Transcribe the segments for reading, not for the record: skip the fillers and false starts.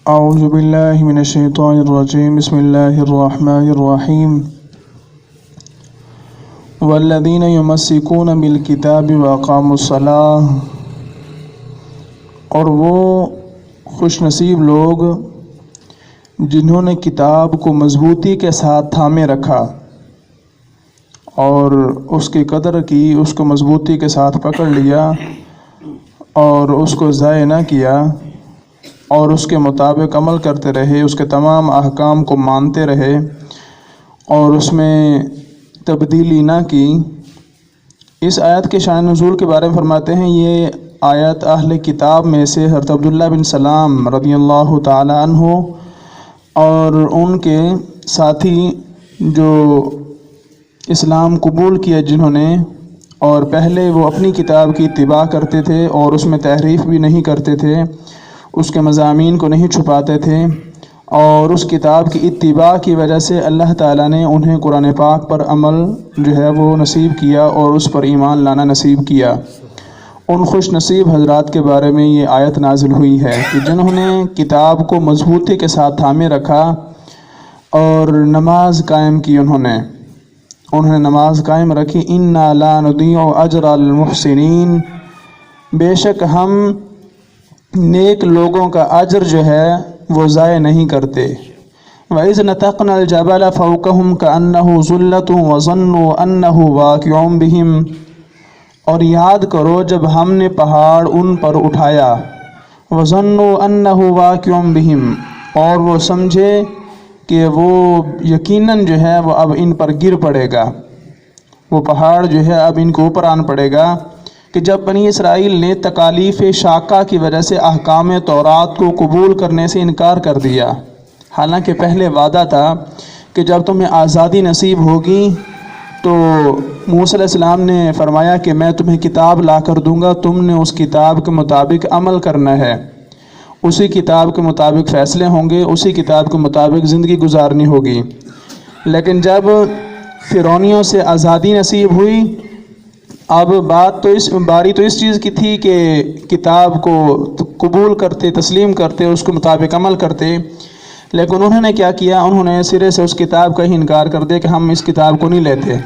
اعوذ باللہ من الشیطان الرجیم بسم اللہ الرحمن الرحیم والذین یمسکون بالکتاب واقاموا الصلاۃ، اور وہ خوش نصیب لوگ جنہوں نے کتاب کو مضبوطی کے ساتھ تھامے رکھا اور اس کی قدر کی، اس کو مضبوطی کے ساتھ پکڑ لیا اور اس کو ضائع نہ کیا، اور اس کے مطابق عمل کرتے رہے، اس کے تمام احکام کو مانتے رہے اور اس میں تبدیلی نہ کی۔ اس آیت کے شان نزول کے بارے میں فرماتے ہیں، یہ آیت اہل کتاب میں سے حضرت عبداللہ بن سلام رضی اللہ تعالی عنہ اور ان کے ساتھی جو اسلام قبول کیا جنہوں نے، اور پہلے وہ اپنی کتاب کی اتباع کرتے تھے اور اس میں تحریف بھی نہیں کرتے تھے، اس کے مضامین کو نہیں چھپاتے تھے، اور اس کتاب کی اتباع کی وجہ سے اللہ تعالیٰ نے انہیں قرآن پاک پر عمل جو ہے وہ نصیب کیا اور اس پر ایمان لانا نصیب کیا۔ ان خوش نصیب حضرات کے بارے میں یہ آیت نازل ہوئی ہے کہ جنہوں نے کتاب کو مضبوطی کے ساتھ تھامے رکھا اور نماز قائم کی، انہوں نے نماز قائم رکھی۔ اِنَّا لَا نُضِيعُ أَجْرَ الْمُحْسِنِينَ، بے شک ہم نیک لوگوں کا اجر جو ہے وہ ضائع نہیں کرتے۔ وَإِذْ نَتَقْنَا الْجَبَلَ فَوْقَهُمْ كَأَنَّهُ ظُلَّةٌ وَظَنُّوا أَنَّهُ وَاقِعٌ بِهِمْ، اور یاد کرو جب ہم نے پہاڑ ان پر اٹھایا، وَظَنُّوا أَنَّهُ وَاقِعٌ بِهِمْ، اور وہ سمجھے کہ وہ یقیناً جو ہے وہ اب ان پر گر پڑے گا، وہ پہاڑ جو ہے اب ان کو اوپر آن پڑے گا، کہ جب بنی اسرائیل نے تکالیف شاقہ کی وجہ سے احکام تورات کو قبول کرنے سے انکار کر دیا، حالانکہ پہلے وعدہ تھا کہ جب تمہیں آزادی نصیب ہوگی تو موسیٰ علیہ السلام نے فرمایا کہ میں تمہیں کتاب لا کر دوں گا، تم نے اس کتاب کے مطابق عمل کرنا ہے، اسی کتاب کے مطابق فیصلے ہوں گے، اسی کتاب کے مطابق زندگی گزارنی ہوگی۔ لیکن جب فرعونیوں سے آزادی نصیب ہوئی، اب باری تو اس چیز کی تھی کہ کتاب کو قبول کرتے، تسلیم کرتے، اس کے مطابق عمل کرتے، لیکن انہوں نے کیا کیا، انہوں نے سرے سے اس کتاب کا ہی انکار کر دیا کہ ہم اس کتاب کو نہیں لیتے،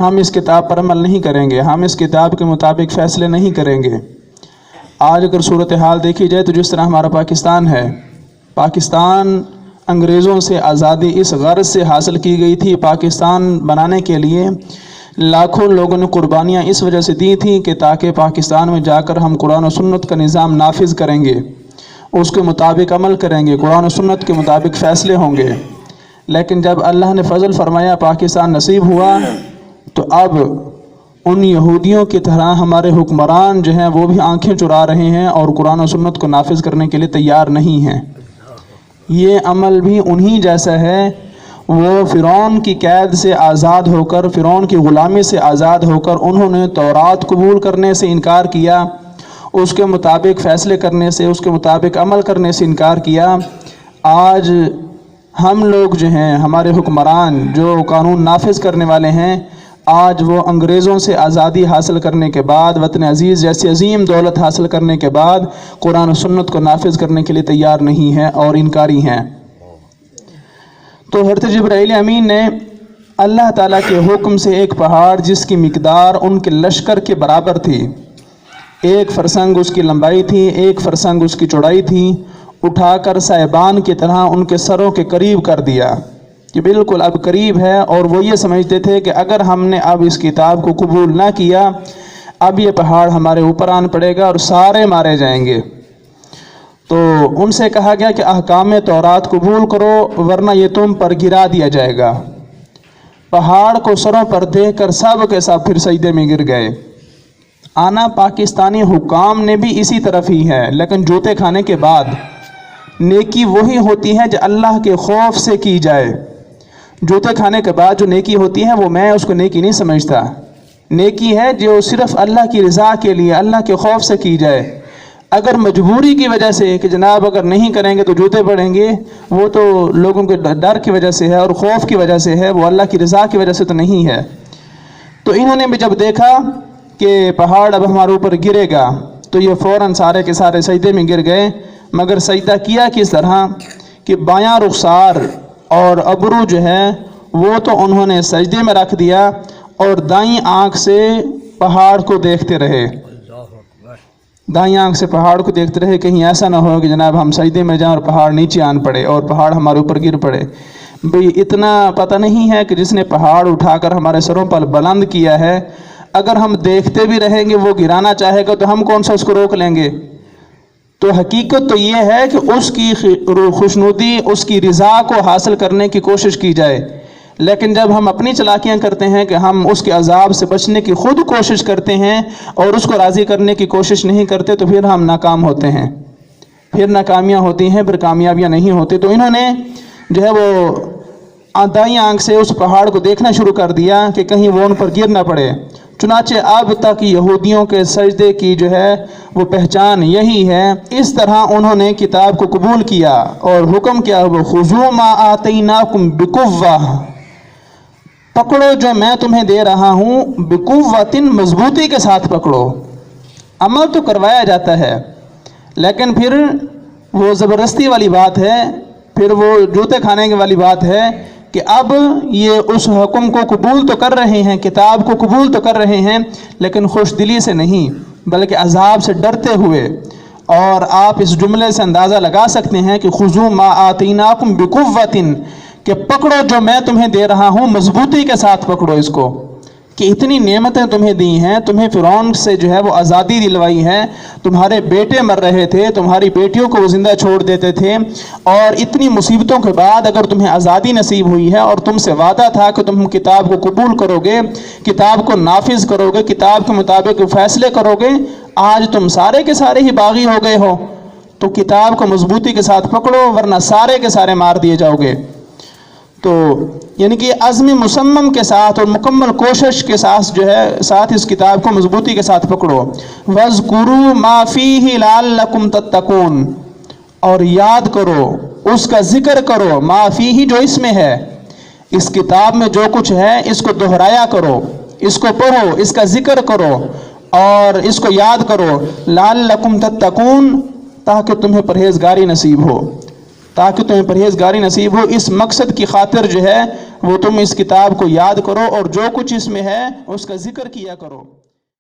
ہم اس کتاب پر عمل نہیں کریں گے، ہم اس کتاب کے مطابق فیصلے نہیں کریں گے۔ آج اگر صورتحال دیکھی جائے تو جس طرح ہمارا پاکستان ہے، پاکستان انگریزوں سے آزادی اس غرض سے حاصل کی گئی تھی، پاکستان بنانے کے لیے لاکھوں لوگوں نے قربانیاں اس وجہ سے دی تھیں کہ تاکہ پاکستان میں جا کر ہم قرآن و سنت کا نظام نافذ کریں گے، اس کے مطابق عمل کریں گے، قرآن و سنت کے مطابق فیصلے ہوں گے۔ لیکن جب اللہ نے فضل فرمایا، پاکستان نصیب ہوا، تو اب ان یہودیوں کی طرح ہمارے حکمران جو ہیں وہ بھی آنکھیں چرا رہے ہیں اور قرآن و سنت کو نافذ کرنے کے لیے تیار نہیں ہیں۔ یہ عمل بھی انہی جیسا ہے، وہ فرعون کی قید سے آزاد ہو کر، فرعون کی غلامی سے آزاد ہو کر انہوں نے تورات قبول کرنے سے انکار کیا، اس کے مطابق فیصلے کرنے سے، اس کے مطابق عمل کرنے سے انکار کیا۔ آج ہم لوگ جو ہیں، ہمارے حکمران جو قانون نافذ کرنے والے ہیں، آج وہ انگریزوں سے آزادی حاصل کرنے کے بعد، وطن عزیز جیسی عظیم دولت حاصل کرنے کے بعد قرآن و سنت کو نافذ کرنے کے لیے تیار نہیں ہیں اور انکاری ہیں۔ تو حضرت جبرائیل امین نے اللہ تعالیٰ کے حکم سے ایک پہاڑ جس کی مقدار ان کے لشکر کے برابر تھی، 1 فرسنگ اس کی لمبائی تھی، 1 فرسنگ اس کی چوڑائی تھی، اٹھا کر سائبان کی طرح ان کے سروں کے قریب کر دیا، کہ بالکل اب قریب ہے، اور وہ یہ سمجھتے تھے کہ اگر ہم نے اب اس کتاب کو قبول نہ کیا، اب یہ پہاڑ ہمارے اوپر آن پڑے گا اور سارے مارے جائیں گے۔ تو ان سے کہا گیا کہ احکام تورات قبول کرو ورنہ یہ تم پر گرا دیا جائے گا۔ پہاڑ کو سروں پر دیکھ کر سب کے سب پھر سجدے میں گر گئے۔ آنا پاکستانی حکام نے بھی اسی طرف ہی ہے، لیکن جوتے کھانے کے بعد نیکی وہی ہوتی ہے جو اللہ کے خوف سے کی جائے۔ جوتے کھانے کے بعد جو نیکی ہوتی ہے وہ میں اس کو نیکی نہیں سمجھتا، نیکی ہے جو صرف اللہ کی رضا کے لیے، اللہ کے خوف سے کی جائے۔ اگر مجبوری کی وجہ سے کہ جناب اگر نہیں کریں گے تو جوتے پڑیں گے، وہ تو لوگوں کے ڈر کی وجہ سے ہے اور خوف کی وجہ سے ہے، وہ اللہ کی رضا کی وجہ سے تو نہیں ہے۔ تو انہوں نے بھی جب دیکھا کہ پہاڑ اب ہمارے اوپر گرے گا تو یہ فوراً سارے کے سارے سجدے میں گر گئے، مگر سجدہ کیا کس طرح کہ بایاں رخسار اور ابرو جو ہے وہ تو انہوں نے سجدے میں رکھ دیا اور دائیں آنکھ سے پہاڑ کو دیکھتے رہے، دائیں آنکھ سے پہاڑ کو دیکھتے رہے، کہیں ایسا نہ ہو کہ جناب ہم سجدے میں جائیں اور پہاڑ نیچے آن پڑے اور پہاڑ ہمارے اوپر گر پڑے۔ بھئی اتنا پتہ نہیں ہے کہ جس نے پہاڑ اٹھا کر ہمارے سروں پر بلند کیا ہے، اگر ہم دیکھتے بھی رہیں گے وہ گرانا چاہے گا تو ہم کون سا اس کو روک لیں گے؟ تو حقیقت تو یہ ہے کہ اس کی خوشنودی، اس کی رضا کو حاصل کرنے کی کوشش کی جائے، لیکن جب ہم اپنی چالاکیاں کرتے ہیں کہ ہم اس کے عذاب سے بچنے کی خود کوشش کرتے ہیں اور اس کو راضی کرنے کی کوشش نہیں کرتے تو پھر ہم ناکام ہوتے ہیں، پھر ناکامیاں ہوتی ہیں، پھر کامیابیاں نہیں ہوتی۔ تو انہوں نے جو ہے وہ دائیں آنکھ سے اس پہاڑ کو دیکھنا شروع کر دیا کہ کہیں وہ ان پر گر نہ پڑے۔ چنانچہ اب تک یہودیوں کے سجدے کی جو ہے وہ پہچان یہی ہے۔ اس طرح انہوں نے کتاب کو قبول کیا اور حکم کیا، خُذُوا مَا آتَيْنَاكُمْ بِقُوَّةٍ، پکڑو جو میں تمہیں دے رہا ہوں، بِقُوَّةٍ، مضبوطی کے ساتھ پکڑو۔ عمل تو کروایا جاتا ہے لیکن پھر وہ زبردستی والی بات ہے، پھر وہ جوتے کھانے کی والی بات ہے کہ اب یہ اس حکم کو قبول تو کر رہے ہیں، کتاب کو قبول تو کر رہے ہیں لیکن خوش دلی سے نہیں بلکہ عذاب سے ڈرتے ہوئے۔ اور آپ اس جملے سے اندازہ لگا سکتے ہیں کہ خُذُوا مَا آتَيْنَاكُمْ بِقُوَّةٍ، کہ پکڑو جو میں تمہیں دے رہا ہوں، مضبوطی کے ساتھ پکڑو اس کو، کہ اتنی نعمتیں تمہیں دی ہیں، تمہیں فرعون سے جو ہے وہ آزادی دلوائی ہے، تمہارے بیٹے مر رہے تھے، تمہاری بیٹیوں کو وہ زندہ چھوڑ دیتے تھے، اور اتنی مصیبتوں کے بعد اگر تمہیں آزادی نصیب ہوئی ہے اور تم سے وعدہ تھا کہ تم کتاب کو قبول کرو گے، کتاب کو نافذ کرو گے، کتاب کے مطابق فیصلے کرو گے، آج تم سارے کے سارے ہی باغی ہو گئے ہو، تو کتاب کو مضبوطی کے ساتھ پکڑو ورنہ سارے کے سارے مار دیے جاؤ گے۔ تو یعنی کہ عزم مصمم کے ساتھ اور مکمل کوشش کے ساتھ جو ہے ساتھ اس کتاب کو مضبوطی کے ساتھ پکڑو۔ وَاذْكُرُوا مَا فِيهِ لَعَلَّكُمْ تَتَّقُونَ، اور یاد کرو، اس کا ذکر کرو، ما فیہ، جو اس میں ہے، اس کتاب میں جو کچھ ہے اس کو دہرایا کرو، اس کو پڑھو، اس کا ذکر کرو اور اس کو یاد کرو، لَعَلَّكُمْ تَتَّقُونَ، تاکہ تمہیں پرہیزگاری نصیب ہو، تاکہ تمہیں پرہیزگاری نصیب ہو۔ اس مقصد کی خاطر جو ہے وہ تم اس کتاب کو یاد کرو اور جو کچھ اس میں ہے اس کا ذکر کیا کرو۔